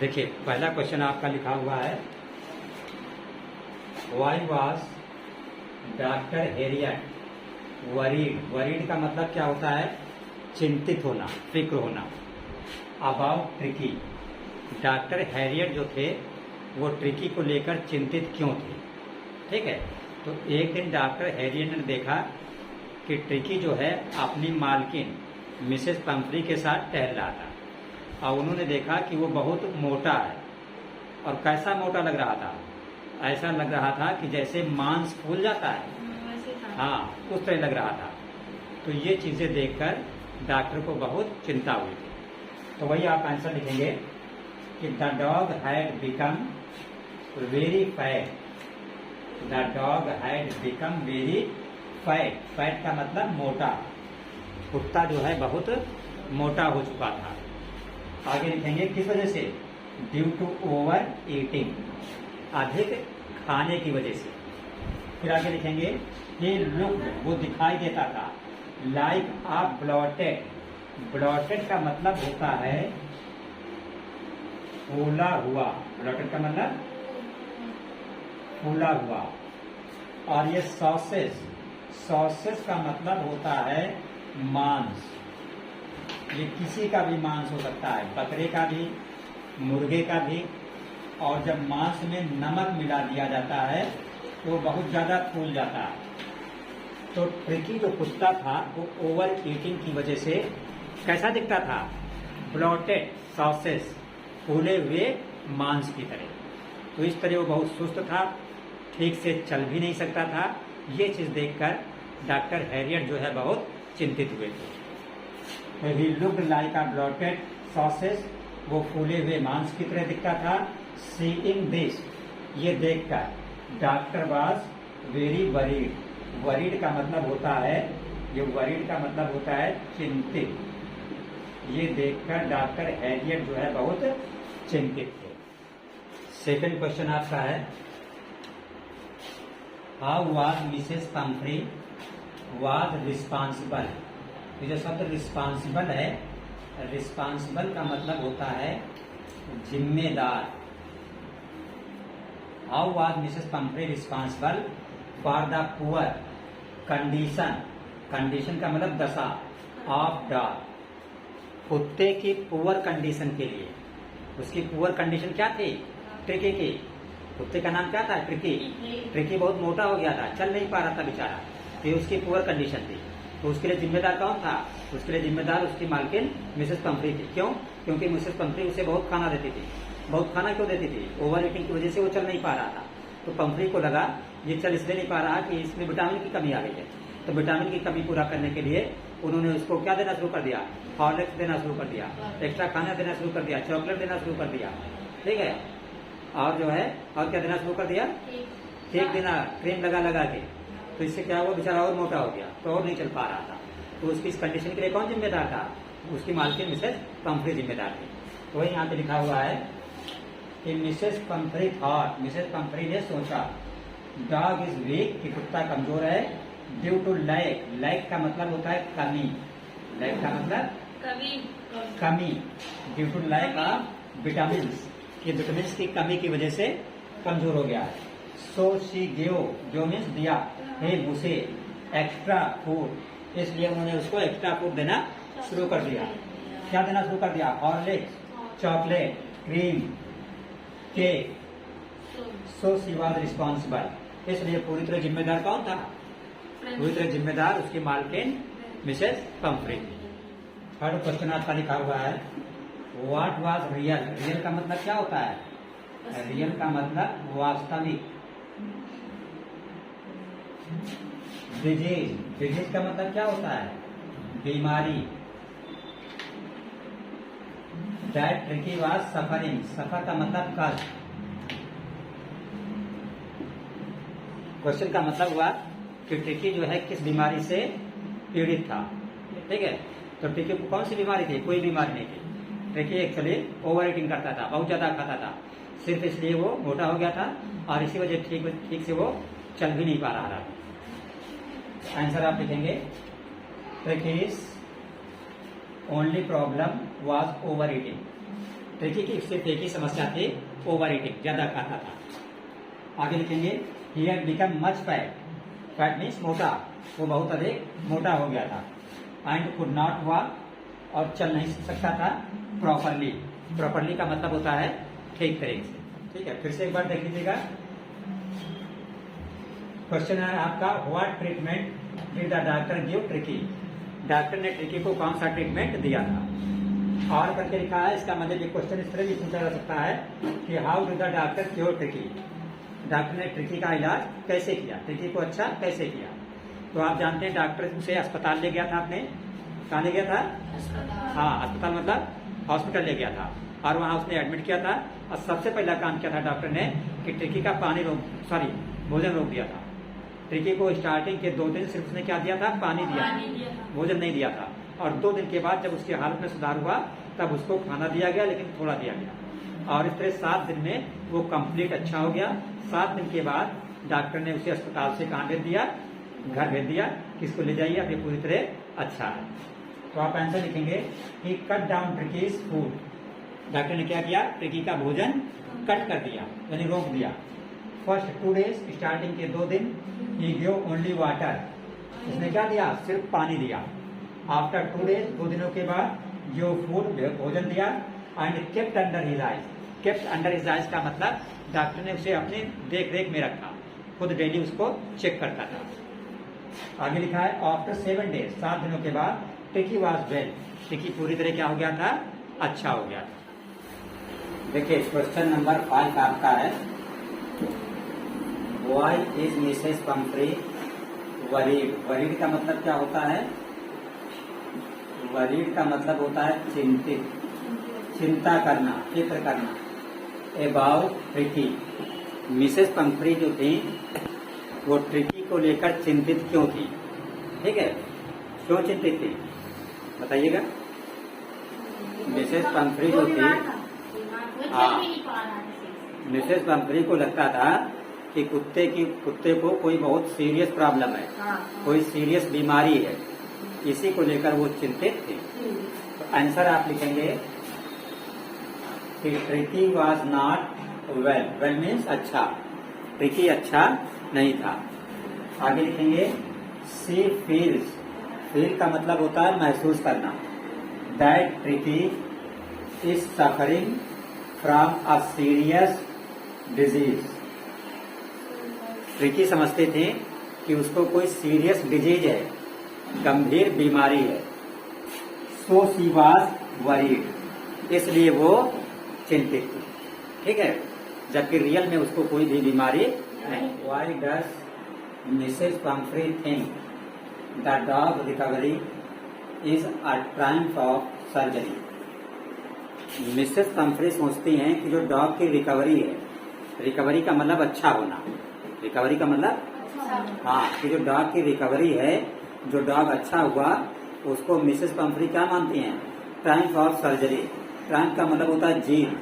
देखिए पहला क्वेश्चन आपका लिखा हुआ है, why was doctor Harriet worried. Worried का मतलब क्या होता है? चिंतित होना, फिक्र होना। अबाउट ट्रिकी, डॉक्टर हैरियट जो थे वो ट्रिकी को लेकर चिंतित क्यों थे? ठीक है, तो एक दिन डॉक्टर हैरियट ने देखा कि ट्रिकी जो है अपनी मालकिन मिसेस पंफ्री के साथ टहल रहा था और उन्होंने देखा कि वो बहुत मोटा है। और कैसा मोटा लग रहा था? ऐसा लग रहा था कि जैसे मांस फूल जाता है, हाँ उस तरह लग रहा था। तो ये चीजें देखकर डॉक्टर को बहुत चिंता हुई थी। तो वही आप आंसर लिखेंगे कि the dog had become very fat. The dog had become very fat. Fat का मतलब मोटा। कुत्ता जो है बहुत मोटा हो चुका था। आगे लिखेंगे किस वजह से? ड्यू टू ओवर ईटिंग, अधिक खाने की वजह से। फिर आगे लिखेंगे ही लुक्ड, वो दिखाई देता था, लाइक अ ब्लॉटेड। ब्लॉटेड का मतलब होता है फूला हुआ। ब्लॉटेड का मतलब फूला हुआ। और ये सॉसेज, सॉसेज का मतलब होता है मांस। ये किसी का भी मांस हो सकता है, बकरे का भी, मुर्गे का भी। और जब मांस में नमक मिला दिया जाता है तो बहुत ज्यादा फूल जाता है। तो ट्रिकी जो कुत्ता था वो ओवर ईटिंग की वजह से कैसा दिखता था? ब्लॉटेड, सॉसेस, फूले हुए मांस की तरह। तो इस तरह वो बहुत सुस्त था, ठीक से चल भी नहीं सकता था। ये चीज देखकर डॉक्टर हैरियट जो है बहुत चिंतित हुए थे। He looked like a blotted sauces, वो फूले हुए मांस की तरह दिखता था। सीइंग दिस, ये देखकर doctor was very worried. Worried का मतलब होता है, ये वरीड का मतलब होता है चिंतित। ये देखकर डॉक्टर हैरियट जो है बहुत चिंतित थे। सेकंड क्वेश्चन आपका है, how was Mrs Pomfrey was responsible. ये जो शब्द रिस्पॉन्सिबल है, रिस्पॉन्सिबल का मतलब होता है जिम्मेदार। How was Mrs Pomfrey responsible for the poor condition. Condition का मतलब दशा ऑफ डॉग, कुत्ते की पुअर कंडीशन के लिए। उसकी पुअर कंडीशन क्या थी? ट्रिकी की। कुत्ते का नाम क्या था? ट्रिकी। ट्रिकी बहुत मोटा हो गया था, चल नहीं पा रहा था बेचारा, तो उसकी पुअर कंडीशन थी। तो उसके लिए जिम्मेदार कौन था? उसके लिए जिम्मेदार उसकी मालकिन मिसेस पंफ्री थी। क्यों? क्योंकि मिसेस पंफ्री उसे बहुत खाना देती थी। बहुत खाना क्यों देती थी? ओवर ईटिंग की वजह से वो चल नहीं पा रहा था। तो पंफ्री को लगा ये चल इसलिए नहीं पा रहा कि इसमें विटामिन की कमी आ गई है। तो विटामिन की कमी पूरा करने के लिए उन्होंने उसको क्या देना शुरू कर दिया? हॉर्लिक्स देना शुरू कर दिया, एक्स्ट्रा खाना देना शुरू कर दिया, चॉकलेट देना शुरू कर दिया, ठीक है। और जो है और क्या देना शुरू कर दिया? केक देना, क्रीम लगा लगा के। तो इससे क्या हुआ? बेचारा और मोटा हो गया, तो और नहीं चल पा रहा था। तो उसकी इस कंडीशन के लिए कौन जिम्मेदार था? उसकी मालकिन मिसेस पंफ्री जिम्मेदार थी। तो वही यहाँ पे लिखा हुआ है कि Mrs Pomfrey thought, Mrs Pomfrey ने सोचा, डॉग इज वीक, कि कुत्ता कमजोर है, ड्यू टू लैक। लैक का मतलब होता है कमी। लैक का मतलब कमी। Due to lack of vitamin, कि विटामिन की कमी की वजह से कमजोर हो गया है। सो शी गिव मीन्स दिया, हिम उसे एक्स्ट्रा फूड, इसलिए उन्होंने उसको एक्स्ट्रा फूड देना शुरू कर दिया। क्या देना शुरू कर दिया? Horlicks, chocolate, cream, cake. So she was responsible, इसलिए पूरी तरह जिम्मेदार कौन था? पूरी तरह जिम्मेदार उसकी मालकिन मिसेस पंफ्री। थर्ड क्वेश्चन आपका लिखा हुआ है, व्हाट वाज रियल। रियल का मतलब क्या होता है? रियल का मतलब वास्तविक। डिजीज, डिजीज का मतलब क्या होता है? बीमारी। दैट ट्रिकी वाज सफरिंग, सफर का मतलब कष्ट। क्वेश्चन का मतलब हुआ कि ट्रिकी जो है किस बीमारी से पीड़ित था, ठीक है। तो ट्रिकी को कौन सी बीमारी थी? कोई बीमारी नहीं थी। ट्रिकी एक्चुअली ओवर ईटिंग करता था, बहुत ज्यादा खाता था, सिर्फ इसलिए वो मोटा हो गया था और इसी वजह ठीक से वो चल भी नहीं पा रहा था। आंसर आप लिखेंगे, ट्रिकीज only problem was over eating. Tricky की सिर्फ एक ही समस्या थी, ओवर ईटिंग, ज्यादा खाता था। आगे लिखेंगे he had become much fat, fat means मोटा, वो बहुत अधिक मोटा हो गया था। एंड कुड नॉट वॉक, और चल नहीं सकता था प्रॉपरली। प्रॉपरली का मतलब होता है ठीक तरीके से। ठीक है, फिर से एक बार देख लीजिएगा। क्वेश्चन है आपका, what treatment did the doctor give tricky, doctor ने ट्रिकी को कौन सा ट्रीटमेंट दिया था। और करके लिखा है, इसका मतलब ये क्वेश्चन इस तरह भी पूछा जा सकता है कि how did the doctor cure tricky, doctor ने ट्रिकी का इलाज कैसे किया, ट्रिकी को अच्छा कैसे किया। तो आप जानते हैं डॉक्टर उसे अस्पताल ले गया था, आपने कहाँ ले गया था, हाँ अस्पताल मतलब हॉस्पिटल ले गया था, और वहां उसने एडमिट किया था। और सबसे पहला काम किया था डॉक्टर ने कि ट्रिकी का भोजन रोक दिया था। ट्रिकी को स्टार्टिंग के 2 दिन सिर्फ उसने क्या दिया था, पानी दिया, भोजन नहीं दिया था। और 2 दिन के बाद जब उसकी हालत में सुधार हुआ तब उसको खाना दिया गया, लेकिन थोड़ा दिया गया। और इस तरह 7 दिन में वो कंप्लीट अच्छा हो गया। 7 दिन के बाद डॉक्टर ने उसे अस्पताल से कहाँ भेज दिया, घर भेज दिया, किसको ले जाइए, अब ये पूरी तरह अच्छा है। तो आप आंसर लिखेंगे कि कट डाउन ट्रिकीज फूड, डॉक्टर ने क्या किया, ट्रिकी का भोजन कट कर दिया, यानी रोक दिया। फर्स्ट 2 डेज, स्टार्टिंग के 2 दिन ही गिव ओनली वाटर, उसने क्या दिया, सिर्फ पानी दिया। आफ्टर 2 डेज, 2 दिनों के बाद गिव फूड, भोजन दिया। And kept under his eyes, kept under his eyes का मतलब डॉक्टर ने उसे अपने देख रेख में रखा, खुद डेली उसको चेक करता था। आगे लिखा है आफ्टर 7 डेज, 7 दिनों के बाद ट्रिकी वॉज वेल, ट्रिकी पूरी तरह क्या हो गया था, अच्छा हो गया था। देखिए क्वेश्चन नंबर 5 आपका है, why is Mrs Pomfrey worried, worried का मतलब क्या होता है, वरीड का मतलब होता है चिंतित, चिंता करना, फिक्र करना। अबाउट ट्रिकी, मिसेस पंफ्री जो थी वो ट्रिकी को लेकर चिंतित क्यों थी, ठीक है, क्यों चिंतित थी बताइएगा। मिसेस पंफ्री जो थी, हाँ, मिसेस पंफ्री को लगता था कि कुत्ते को कोई बहुत सीरियस प्रॉब्लम है, कोई सीरियस बीमारी है, इसी को लेकर वो चिंतित थे। तो आंसर आप लिखेंगे कि tricky was not well, well means अच्छा, ट्रिकी अच्छा नहीं था। आगे लिखेंगे सी फील्स, फील का मतलब होता है महसूस करना, that tricky is suffering from a serious disease, tricky समझते थे कि उसको कोई सीरियस डिजीज है, गंभीर बीमारी है। सो शी वाज वरीड, इसलिए वो चिंतित थी, ठीक है, जबकि रियल में उसको कोई भी बीमारी नहीं। Why does Mrs Pomfrey think the dog recovery is a Triumph of surgery, Mrs Pomfrey सोचती हैं कि जो डॉग की रिकवरी है, रिकवरी का मतलब अच्छा होना, रिकवरी का मतलब हाँ, कि जो डॉग की रिकवरी है, जो डॉग अच्छा हुआ, उसको मिसेस पंफ्री क्या मानती हैं, ट्रायम्फ ऑफ सर्जरी। ट्रायम्फ का मतलब होता है जीत,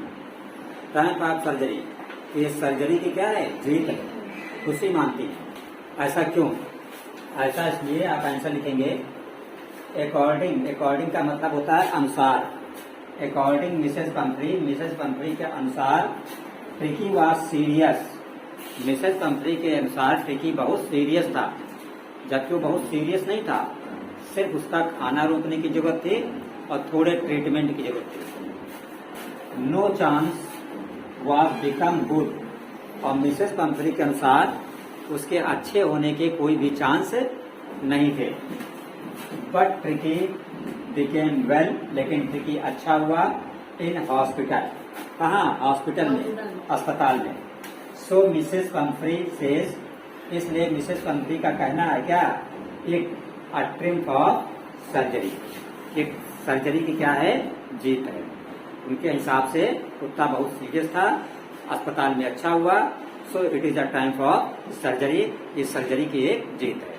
ट्रायम्फ ऑफ सर्जरी, ये सर्जरी की क्या है, जीत है, खुशी मानती है। ऐसा क्यों, ऐसा इसलिए आप आंसर लिखेंगे अकॉर्डिंग, अकॉर्डिंग का मतलब होता है अनुसार, अकॉर्डिंग मिसेस पंफ्री के अनुसार tricky was serious, Mrs Pomfrey के अनुसार ट्रिकी बहुत सीरियस था, जबकि वो बहुत सीरियस नहीं था, सिर्फ उसका खाना रोकने की जरूरत थी और थोड़े ट्रीटमेंट की जरूरत थी। No chance was become good, और मिसेस पंफ्री के अनुसार उसके अच्छे होने के कोई भी चांस नहीं थे। बट ट्रिकी बिकेम वेल, लेकिन ट्रिकी अच्छा हुआ इन हॉस्पिटल, कहाँ, हॉस्पिटल में, अस्पताल में। सो मिसेस पंफ्री सेज, इसलिए मिसेस पंफ्री का कहना है क्या, एक ट्रिम्फ ऑफ सर्जरी, एक सर्जरी की क्या है, जीत है। उनके हिसाब से कुत्ता बहुत सीरियस था, अस्पताल में अच्छा हुआ, so it is a time for surgery, इस सर्जरी की एक जीत है।